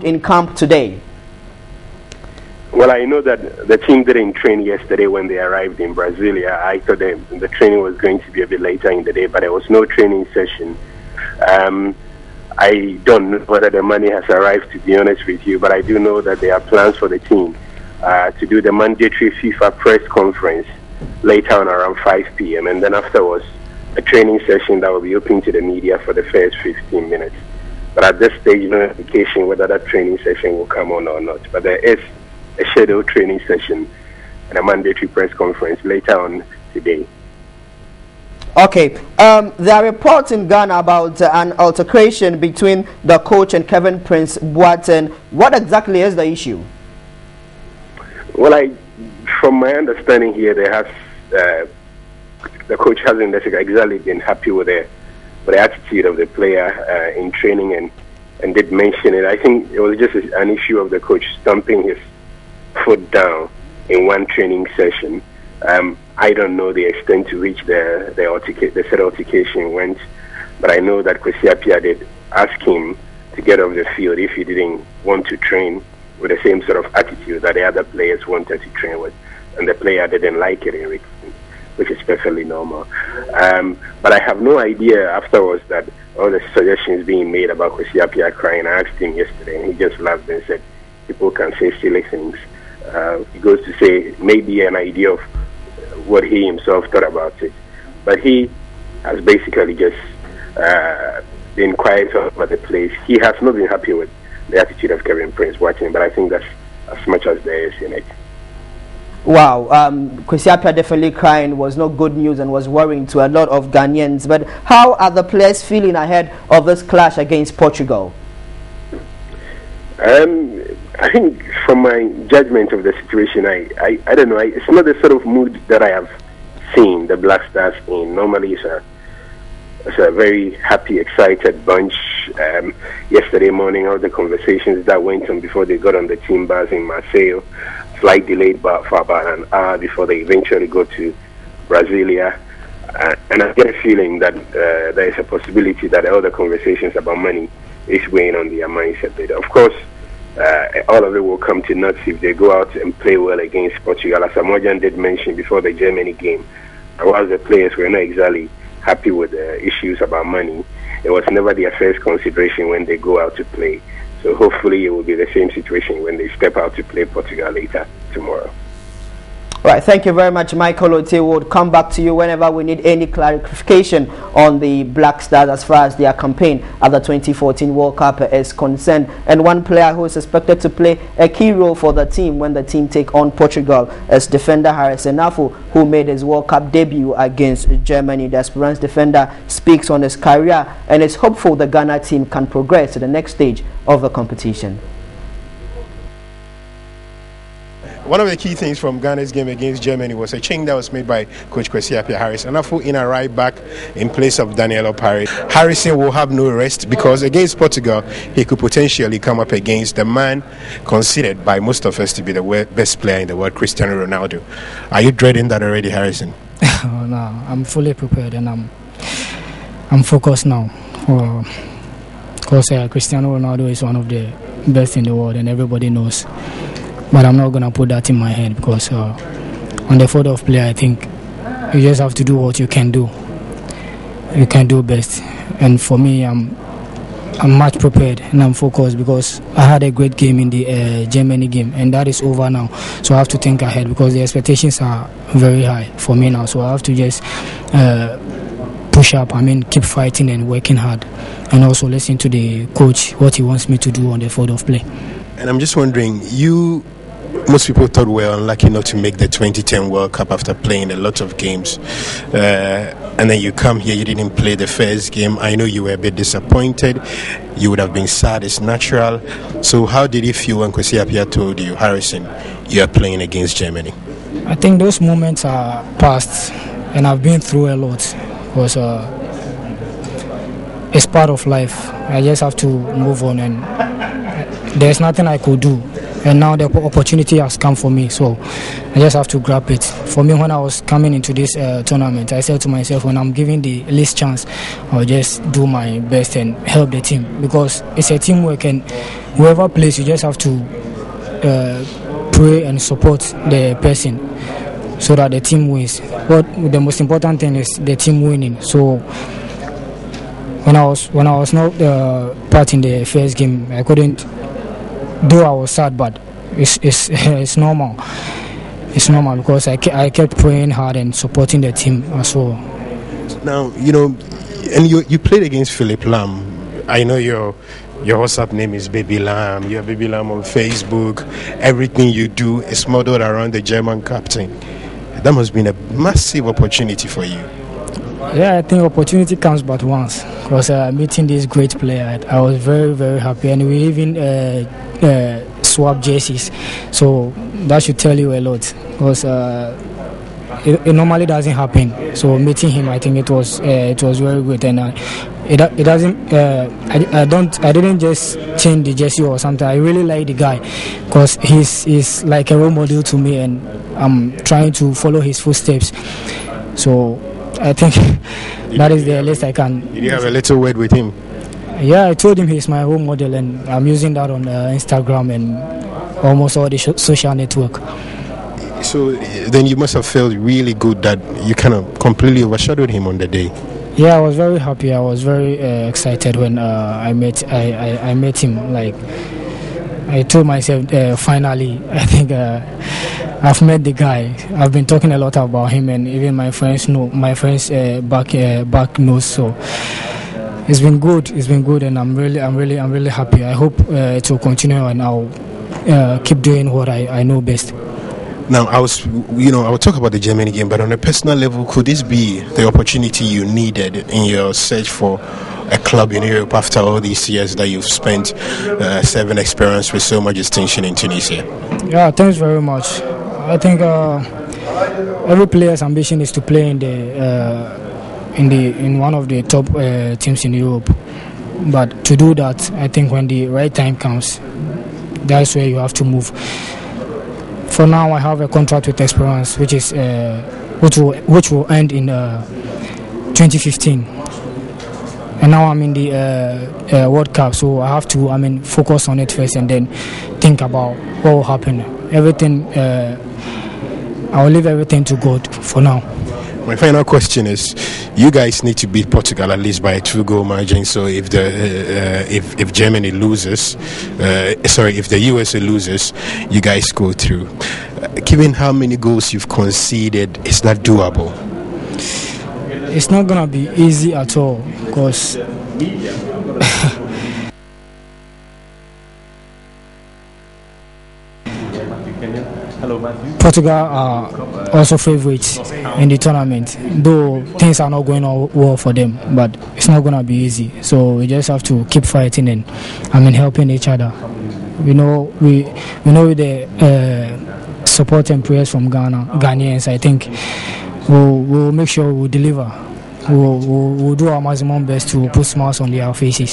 in camp today? Well, I know that the team didn't train yesterday when they arrived in Brasilia. I thought the training was going to be a bit later in the day, but there was no training session. I don't know whether the money has arrived, to be honest with you, but I do know that there are plans for the team to do the mandatory FIFA press conference later on around 5 p.m. and then afterwards a training session that will be open to the media for the first 15 minutes. But at this stage, no indication whether that training session will come on or not. But there is a scheduled training session and a mandatory press conference later on today. Okay, there are reports in Ghana about an altercation between the coach and Kevin Prince Boateng. What exactly is the issue? Well, from my understanding here, the coach hasn't exactly been happy with the attitude of the player in training and did mention it. I think it was just an issue of the coach stomping his foot down in one training session. I don't know the extent to which the said altercation went, but I know that Kwesi Appiah did ask him to get off the field if he didn't want to train with the same sort of attitude that the other players wanted to train with, and the player didn't like it in return, which is perfectly normal. But I have no idea afterwards that all the suggestions being made about Kwesi Appiah crying. I asked him yesterday, and he just laughed and said, people can say silly things. He goes to say maybe an idea of what he himself thought about it. But he has basically just been quiet about the place. He has not been happy with the attitude of Kevin Prince Boateng, but I think that's as much as there is in it. Wow, Kwesi Appiah definitely crying was not good news and was worrying to a lot of Ghanaians. But how are the players feeling ahead of this clash against Portugal? I think from my judgment of the situation, I don't know. It's not the sort of mood that I have seen the Black Stars in. Normally, it's a very happy, excited bunch. Yesterday morning, all the conversations that went on before they got on the team bus in Marseille, flight delayed for about an hour before they eventually go to Brasilia. And I get a feeling that there is a possibility that all the conversations about money is weighing on their minds a bit. Of course, all of it will come to nuts if they go out and play well against Portugal. As Amojan did mention before the Germany game, while the players were not exactly happy with the issues about money, it was never their first consideration when they go out to play. So hopefully it will be the same situation when they step out to play Portugal later tomorrow. Right, thank you very much, Michael Ote. We'll come back to you whenever we need any clarification on the Black Stars as far as their campaign at the 2014 World Cup is concerned. And one player who is expected to play a key role for the team when the team take on Portugal is defender Harrison Afful, who made his World Cup debut against Germany. The Esperance defender speaks on his career and is hopeful the Ghana team can progress to the next stage of the competition. One of the key things from Ghana's game against Germany was a change that was made by Coach Kwesi Appiah Harrison Afful in a right back in place of Daniel Opare. Harrison will have no rest because against Portugal he could potentially come up against the man considered by most of us to be the best player in the world, Cristiano Ronaldo. Are you dreading that already, Harrison? Oh, no, I'm fully prepared and I'm focused now. Because Cristiano Ronaldo is one of the best in the world and everybody knows. But I'm not going to put that in my head because on the field of play, I think you just have to do what you can do. You can do best. And for me, I'm much prepared and I'm focused because I had a great game in the Germany game and that is over now. So I have to think ahead because the expectations are very high for me now. So I have to just push up, keep fighting and working hard and also listen to the coach, what he wants me to do on the field of play. And I'm just wondering, most people thought we were unlucky not to make the 2010 World Cup after playing a lot of games. And then you come here, you didn't play the first game. I know you were a bit disappointed. You would have been sad, it's natural. So how did you feel when Kwesi Appiah told you, Harrison, you are playing against Germany? I think those moments are past and I've been through a lot. Because it's part of life. I just have to move on and there's nothing I could do and now the opportunity has come for me, so I just have to grab it. For me, when I was coming into this tournament, I said to myself, when I'm given the least chance, I'll just do my best and help the team, because it's a teamwork, and whoever plays, you just have to pray and support the person so that the team wins. But the most important thing is the team winning. So when I was not part in the first game, I couldn't. Though I was sad, but it's normal. It's normal because I kept praying hard and supporting the team as well. Now, and you played against Philip Lam. I know your WhatsApp name is Baby Lam. You're Baby Lam on Facebook. Everything you do is modeled around the German captain. That must have been a massive opportunity for you. Yeah, I think opportunity comes but once. Because meeting this great player, I was very, very happy. And we even swap jerseys. So that should tell you a lot. Because it normally doesn't happen. So meeting him, I think it was very good. And it doesn't. I didn't just change the jersey or something. I really like the guy because he's like a role model to me, and I'm trying to follow his footsteps. So I think that is the least I can. Did you have a little word with him? Yeah, I told him he's my role model, and I'm using that on Instagram and almost all the social network. So then you must have felt really good that you kind of completely overshadowed him on the day. Yeah, I was very happy. I was very excited when I met him. Like, I told myself, finally, I think I've met the guy. I've been talking a lot about him, and even my friends know. My friends back knows. So it's been good. It's been good, and I'm really happy. I hope it will continue, and I'll keep doing what I know best. Now, I will talk about the Germany game, but on a personal level, could this be the opportunity you needed in your search for a club in Europe after all these years that you've spent serving experience with so much distinction in Tunisia? Yeah, thanks very much. I think every player's ambition is to play in one of the top teams in Europe. But to do that, I think when the right time comes, that's where you have to move. For now, I have a contract with Experience, which will end in 2015. And now I'm in the World Cup, so I have to focus on it first and then think about what will happen. Everything, I will leave everything to God for now. My final question is: you guys need to beat Portugal at least by a 2-goal margin. So if if Germany loses, if the USA loses, you guys go through. Given how many goals you've conceded, is that doable? It's not gonna be easy at all because. Portugal are also favourites in the tournament, though things are not going on well for them, but it's not going to be easy. So we just have to keep fighting and helping each other. We know with the support and prayers from Ghanaians, I think we'll make sure we'll deliver. We'll do our maximum best to put smiles on their faces.